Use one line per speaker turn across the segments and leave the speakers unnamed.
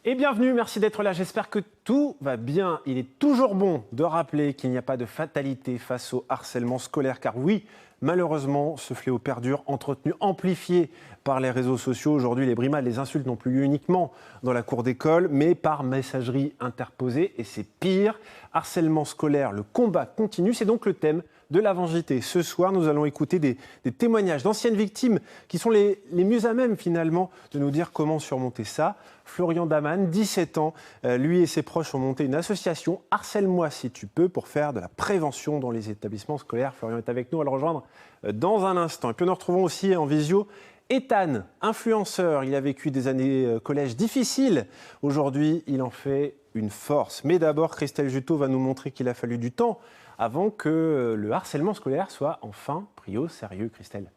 Et bienvenue, merci d'être là, j'espère que tout va bien. Il est toujours bon de rappeler qu'il n'y a pas de fatalité face au harcèlement scolaire, car oui, malheureusement, ce fléau perdure, entretenu, amplifié par les réseaux sociaux. Aujourd'hui, les brimades, les insultes n'ont plus lieu uniquement dans la cour d'école, mais par messagerie interposée, et c'est pire. Harcèlement scolaire, le combat continue, c'est donc le thème de l'Avant JT. Ce soir, nous allons écouter des témoignages d'anciennes victimes qui sont les mieux à même finalement de nous dire comment surmonter ça. Florian Daman, 17 ans, lui et ses proches ont monté une association Harcèle-moi si tu peux pour faire de la prévention dans les établissements scolaires. Florian est avec nous, on va le rejoindre dans un instant. Et puis nous retrouvons aussi en visio Ethan, influenceur. Il a vécu des années collège difficiles. Aujourd'hui, il en fait une force. Mais d'abord, Christelle Juteau va nous montrer qu'il a fallu du temps avant que le harcèlement scolaire soit enfin pris au sérieux. Christelle.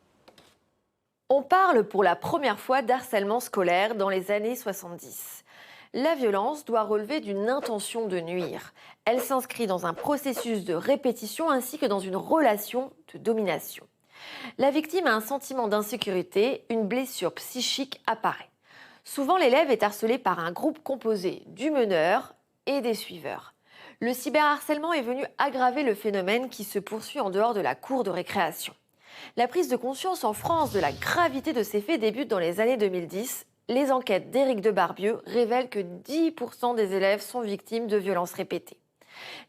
On parle pour la première fois d'harcèlement scolaire dans les années 70. La violence doit relever d'une intention de nuire. Elle s'inscrit dans un processus de répétition ainsi que dans une relation de domination. La victime a un sentiment d'insécurité, une blessure psychique apparaît. Souvent, l'élève est harcelé par un groupe composé du meneur et des suiveurs. Le cyberharcèlement est venu aggraver le phénomène qui se poursuit en dehors de la cour de récréation. La prise de conscience en France de la gravité de ces faits débute dans les années 2010. Les enquêtes d'Éric Debarbieu révèlent que 10% des élèves sont victimes de violences répétées.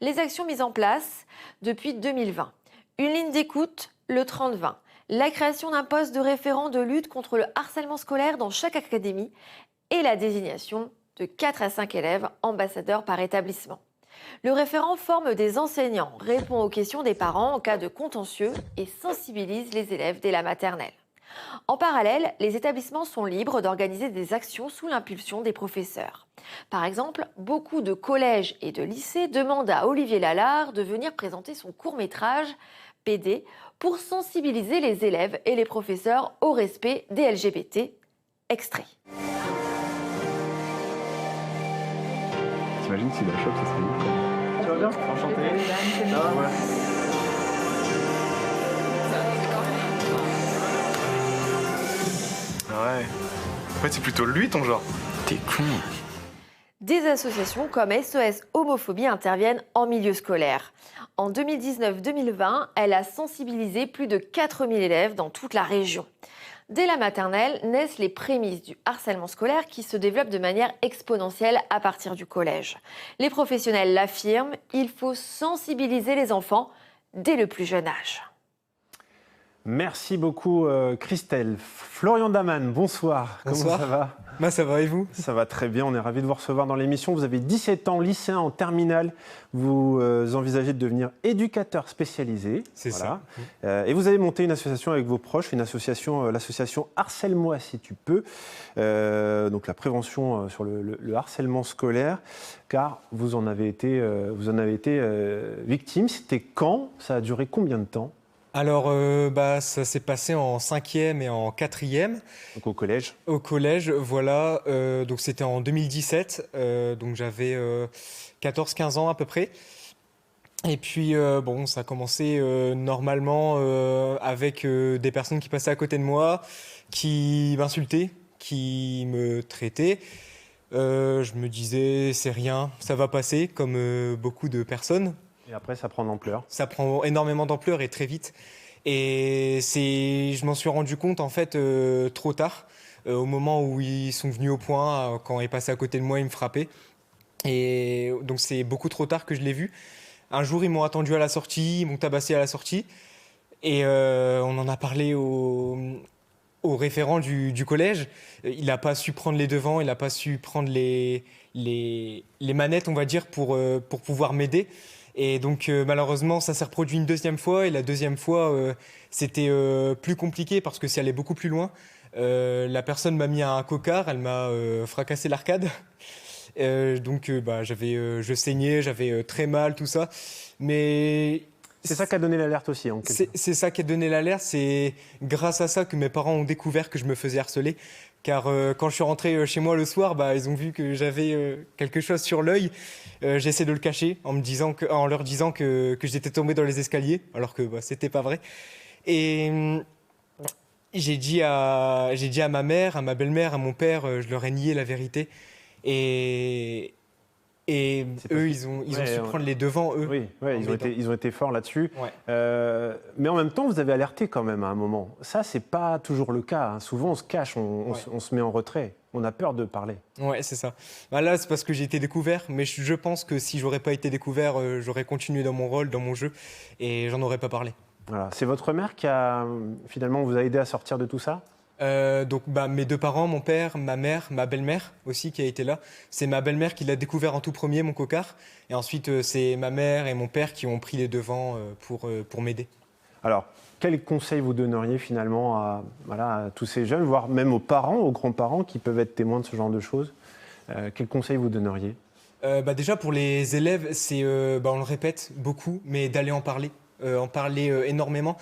Les actions mises en place depuis 2020. Une ligne d'écoute, le 30-20. La création d'un poste de référent de lutte contre le harcèlement scolaire dans chaque académie et la désignation de 4 à 5 élèves ambassadeurs par établissement. Le référent forme des enseignants, répond aux questions des parents en cas de contentieux et sensibilise les élèves dès la maternelle. En parallèle, les établissements sont libres d'organiser des actions sous l'impulsion des professeurs. Par exemple, beaucoup de collèges et de lycées demandent à Olivier Lallard de venir présenter son court-métrage PD pour sensibiliser les élèves et les professeurs au respect des LGBT. Extrait.
T'imagines si la chope, ça serait lui, quoi. Tu vas bien? Enchanté. Ça va, ouais. Ouais. En fait, c'est plutôt lui ton genre. T'es con.
Des associations comme SOS Homophobie interviennent en milieu scolaire. En 2019-2020, elle a sensibilisé plus de 4000 élèves dans toute la région. Dès la maternelle, naissent les prémices du harcèlement scolaire qui se développe de manière exponentielle à partir du collège. Les professionnels l'affirment, il faut sensibiliser les enfants dès le plus jeune âge.
Merci beaucoup Christelle. Florian Daman, bonsoir.
Bonsoir.
Comment ça va?
Bah ça va et vous?
Ça va très bien, on est ravis de vous recevoir dans l'émission. Vous avez 17 ans, lycéen en terminale. Vous envisagez de devenir éducateur spécialisé.
C'est
voilà.
ça.
Et vous avez monté une association avec vos proches, une association, l'association Harcèle-moi si tu peux. Donc la prévention sur le harcèlement scolaire, car vous en avez été victime. C'était quand? Ça a duré combien de temps?
Alors, ça s'est passé en 5e et en 4e.
Donc au collège.
Au collège, voilà. Donc c'était en 2017. Donc j'avais 14-15 ans à peu près. Et puis, ça a commencé normalement avec des personnes qui passaient à côté de moi, qui m'insultaient, qui me traitaient. Je me disais, c'est rien, ça va passer, comme beaucoup de personnes.
Et après, ça prend de l'ampleur.
Ça prend énormément d'ampleur et très vite. Et je m'en suis rendu compte en fait trop tard, au moment où ils sont venus au point, quand ils passaient à côté de moi, ils me frappaient. Et donc c'est beaucoup trop tard que je l'ai vu. Un jour, ils m'ont attendu à la sortie, ils m'ont tabassé à la sortie. Et on en a parlé au référent du collège. Il n'a pas su prendre les devants, il n'a pas su prendre les manettes, on va dire, pour pouvoir m'aider. Et donc malheureusement, ça s'est reproduit une deuxième fois. Et la deuxième fois, c'était plus compliqué parce que ça allait beaucoup plus loin. La personne m'a mis un cocard, elle m'a fracassé l'arcade. Je saignais, j'avais très mal, tout ça. Mais
c'est ça qui a donné l'alerte aussi.
C'est ça qui a donné l'alerte. C'est grâce à ça que mes parents ont découvert que je me faisais harceler. Car quand je suis rentré chez moi le soir, ils ont vu que j'avais quelque chose sur l'œil. J'essaie de le cacher en leur disant que j'étais tombé dans les escaliers, alors que c'était pas vrai. Et j'ai dit à ma mère, à ma belle-mère, à mon père, je leur ai nié la vérité. Et eux, ils ont su prendre les devants, eux.
Oui, ils ont été forts là-dessus.
Ouais.
Mais en même temps, vous avez alerté quand même à un moment. Ça, c'est pas toujours le cas, hein. Souvent, on se cache, on se met en retrait. On a peur de parler.
Ouais, c'est ça. Bah là, c'est parce que j'ai été découvert, mais je pense que si j'aurais pas été découvert, j'aurais continué dans mon rôle, dans mon jeu, et j'en aurais pas parlé.
Voilà. C'est votre mère qui a finalement vous a aidé à sortir de tout ça?
Donc mes deux parents, mon père, ma mère, ma belle-mère aussi qui a été là. C'est ma belle-mère qui l'a découvert en tout premier, mon cocard. Et ensuite, c'est ma mère et mon père qui ont pris les devants pour m'aider.
Alors, quels conseils vous donneriez finalement à tous ces jeunes, voire même aux parents, aux grands-parents qui peuvent être témoins de ce genre de choses? Quels conseils vous donneriez?
Déjà pour les élèves, c'est, on le répète beaucoup, mais d'aller en parler. Énormément,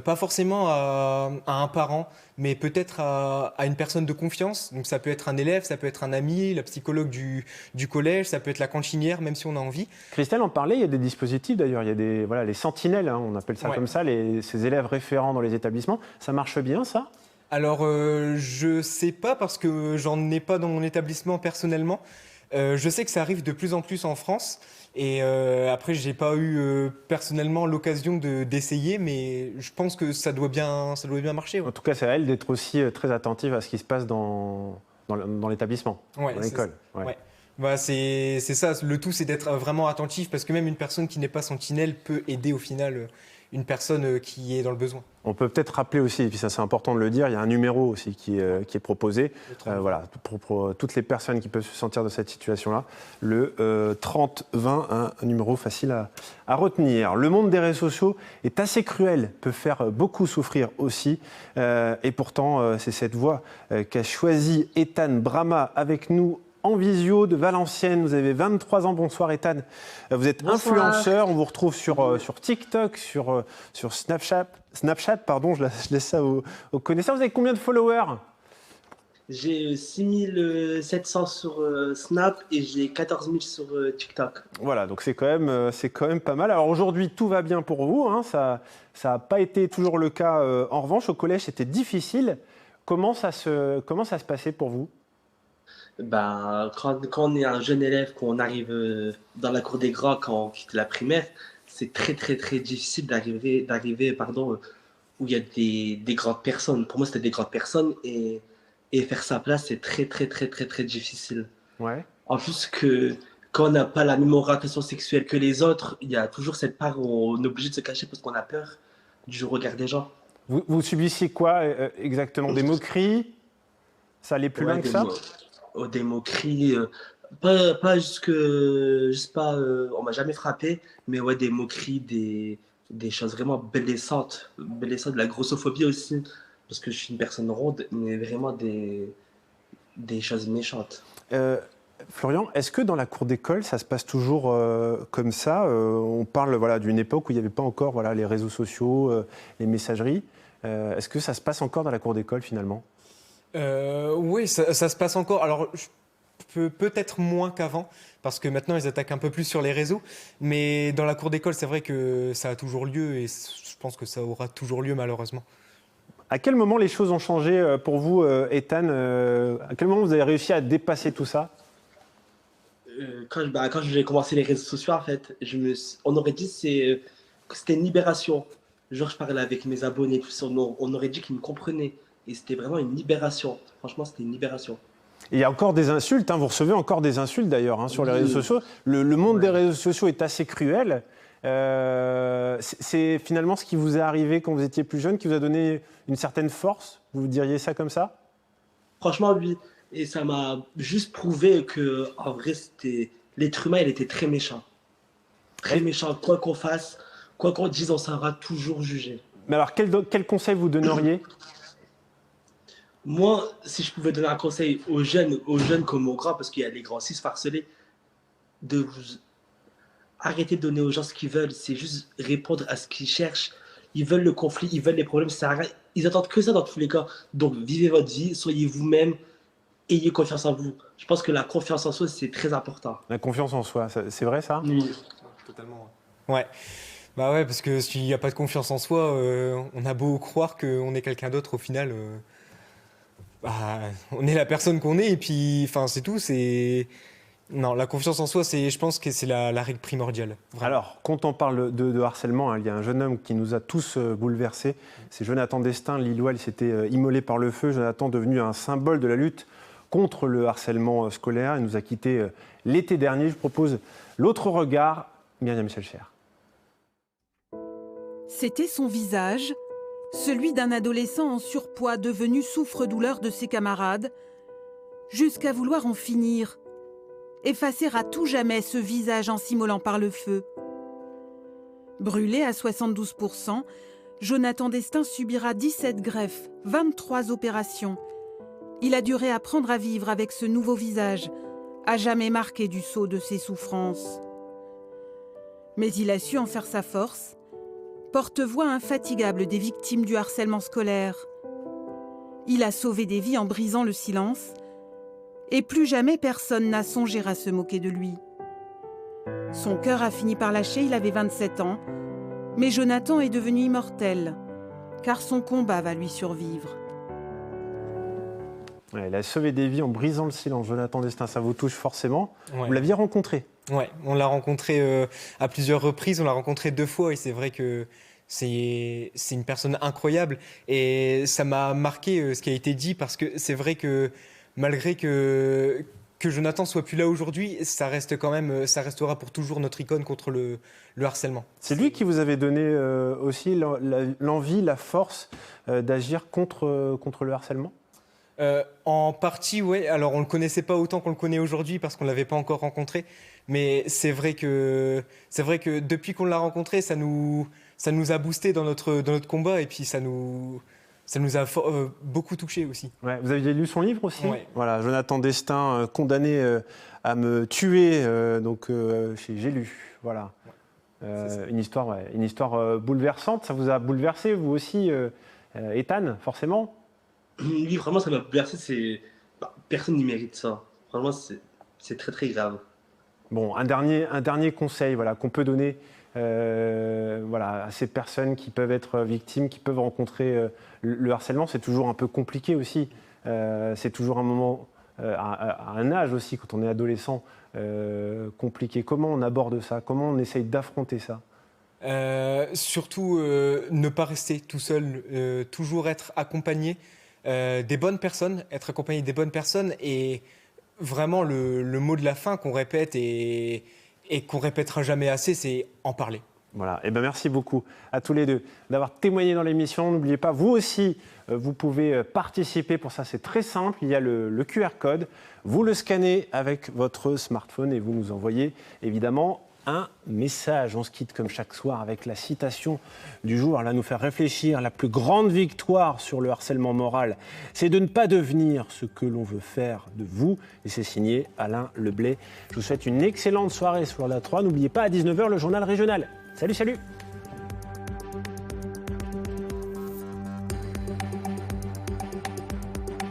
pas forcément à un parent, mais peut-être à une personne de confiance. Donc ça peut être un élève, ça peut être un ami, la psychologue du collège, ça peut être la cantinière, même si on a envie.
Christelle en parlait, il y a des dispositifs d'ailleurs, il y a les sentinelles, hein, on appelle ça comme ça, ces élèves référents dans les établissements. Ça marche bien ça?
Alors je sais pas parce que j'en ai pas dans mon établissement personnellement. Je sais que ça arrive de plus en plus en France. Et après, j'ai pas eu personnellement l'occasion d'essayer, mais je pense que ça doit bien marcher. Ouais.
En tout cas, c'est à elle d'être aussi très attentive à ce qui se passe dans l'établissement, dans l'école.
Ouais. Bah, c'est ça, le tout c'est d'être vraiment attentif, parce que même une personne qui n'est pas sentinelle peut aider au final une personne qui est dans le besoin.
On peut peut-être rappeler aussi, et puis ça c'est important de le dire, il y a un numéro aussi qui est proposé, voilà, pour toutes les personnes qui peuvent se sentir de cette situation-là, le 30-20, un numéro facile à retenir. Le monde des réseaux sociaux est assez cruel, peut faire beaucoup souffrir aussi, et pourtant c'est cette voie qu'a choisi Ethan Brama avec nous en visio de Valenciennes. Vous avez 23 ans. Bonsoir Ethan. Vous êtes influenceur. On vous retrouve sur TikTok, sur Snapchat, pardon. Je laisse ça aux connaisseurs. Vous avez combien de followers?
J'ai 6700 sur Snap et j'ai 14 000 sur TikTok.
Voilà, donc c'est quand même pas mal. Alors aujourd'hui, tout va bien pour vous, hein. Ça n'a pas été toujours le cas. En revanche, au collège, c'était difficile. Comment ça se passait pour vous?
Quand on est un jeune élève, qu'on arrive dans la cour des grands, quand on quitte la primaire, c'est très très très difficile d'arriver où il y a des grandes personnes. Pour moi, c'était des grandes personnes et faire sa place, c'est très très très très très difficile.
Ouais.
En plus que quand on n'a pas la même orientation sexuelle que les autres, il y a toujours cette part où on est obligé de se cacher parce qu'on a peur du regard des gens.
Vous subissiez quoi exactement? Des moqueries? Ça allait plus loin que ça?
Des moqueries, pas juste pas, on m'a jamais frappé, mais ouais, des moqueries, des choses vraiment blessantes, de la grossophobie aussi, parce que je suis une personne ronde, mais vraiment des choses méchantes.
Florian, est-ce que dans la cour d'école, ça se passe toujours comme ça? On parle d'une époque où il n'y avait pas encore les réseaux sociaux, les messageries. Est-ce que ça se passe encore dans la cour d'école finalement?
Oui, ça se passe encore. Alors, peut-être moins qu'avant, parce que maintenant, ils attaquent un peu plus sur les réseaux. Mais dans la cour d'école, c'est vrai que ça a toujours lieu et je pense que ça aura toujours lieu, malheureusement.
À quel moment les choses ont changé pour vous, Ethan? À quel moment vous avez réussi à dépasser tout ça?
Quand j'ai commencé les réseaux sociaux, en fait, on aurait dit que c'était une libération. Genre, je parlais avec mes abonnés, tout ça, on aurait dit qu'ils me comprenaient. Et c'était vraiment une libération. Franchement, c'était une libération.
Il y a encore des insultes, hein, vous recevez encore des insultes d'ailleurs sur les réseaux sociaux. Le monde des réseaux sociaux est assez cruel. C'est finalement ce qui vous est arrivé quand vous étiez plus jeune qui vous a donné une certaine force? Vous diriez ça comme ça?
Franchement, oui. Et ça m'a juste prouvé que, en vrai, l'être humain, il était très méchant. Très méchant. Quoi qu'on fasse, quoi qu'on dise, on sera toujours jugé.
Mais alors, quel conseil vous donneriez?
Moi, si je pouvais donner un conseil aux jeunes comme aux grands, parce qu'il y a les grands aussi se harceler, arrêter de donner aux gens ce qu'ils veulent, c'est juste répondre à ce qu'ils cherchent. Ils veulent le conflit, ils veulent les problèmes, ils attendent que ça dans tous les cas. Donc, vivez votre vie, soyez vous-même, ayez confiance en vous. Je pense que la confiance en soi, c'est très important.
La confiance en soi, c'est vrai ça?
Oui.
Totalement. Ouais. Bah ouais, parce que s'il n'y a pas de confiance en soi, on a beau croire qu'on est quelqu'un d'autre, au final... on est la personne qu'on est et puis c'est tout. Non, la confiance en soi, je pense que c'est la règle primordiale. Vraiment.
Alors, quand on parle de harcèlement, il y a un jeune homme qui nous a tous bouleversés. C'est Jonathan Destin, Lillois. Il s'était immolé par le feu. Jonathan, devenu un symbole de la lutte contre le harcèlement scolaire. Il nous a quittés l'été dernier. Je propose l'autre regard, Myriam Selcher.
C'était son visage, celui d'un adolescent en surpoids devenu souffre-douleur de ses camarades, jusqu'à vouloir en finir, effacer à tout jamais ce visage en s'immolant par le feu. Brûlé à 72%, Jonathan Destin subira 17 greffes, 23 opérations. Il a dû réapprendre à vivre avec ce nouveau visage, à jamais marqué du sceau de ses souffrances. Mais il a su en faire sa force, porte-voix infatigable des victimes du harcèlement scolaire. Il a sauvé des vies en brisant le silence, et plus jamais personne n'a songé à se moquer de lui. Son cœur a fini par lâcher, il avait 27 ans, mais Jonathan est devenu immortel, car son combat va lui survivre.
Ouais, il a sauvé des vies en brisant le silence. Jonathan Destin, ça vous touche forcément.
Ouais.
Vous l'aviez rencontré?
Ouais, on l'a rencontré à plusieurs reprises, on l'a rencontré 2 fois et c'est vrai que c'est une personne incroyable et ça m'a marqué ce qui a été dit parce que c'est vrai que malgré que Jonathan soit plus là aujourd'hui, ça restera pour toujours notre icône contre le harcèlement.
C'est lui qui vous avait donné aussi l'envie, la force d'agir contre le harcèlement?
En partie, oui. Alors, on ne le connaissait pas autant qu'on le connaît aujourd'hui parce qu'on ne l'avait pas encore rencontré. Mais c'est vrai que depuis qu'on l'a rencontré, ça nous a boosté dans notre combat et puis ça nous a beaucoup touché aussi.
Ouais, vous aviez lu son livre aussi?
Ouais.
Voilà, Jonathan Destin, condamné à me tuer, chez J'ai lu. Voilà. Une histoire bouleversante. Ça vous a bouleversé, vous aussi, Ethan, forcément?
Oui, vraiment, ça m'a bouleversé. Personne n'y mérite ça. Vraiment, c'est très, très grave.
Bon, un dernier conseil qu'on peut donner à ces personnes qui peuvent être victimes, qui peuvent rencontrer le harcèlement. C'est toujours un peu compliqué aussi. C'est toujours un moment, à un âge aussi, quand on est adolescent, compliqué. Comment on aborde ça? Comment on essaye d'affronter ça?
Surtout, ne pas rester tout seul, toujours être accompagné des bonnes personnes, être accompagné des bonnes personnes et vraiment le mot de la fin qu'on répète et qu'on répétera jamais assez, c'est en parler.
Voilà, et merci beaucoup à tous les deux d'avoir témoigné dans l'émission. N'oubliez pas, vous aussi, vous pouvez participer. Pour ça, c'est très simple. Il y a le QR code. Vous le scannez avec votre smartphone et vous nous envoyez évidemment un message. On se quitte comme chaque soir avec la citation du jour. Elle va nous faire réfléchir. La plus grande victoire sur le harcèlement moral, c'est de ne pas devenir ce que l'on veut faire de vous. Et c'est signé Alain Leblay. Je vous souhaite une excellente soirée sur la 3. N'oubliez pas, à 19h, le journal régional. Salut, salut!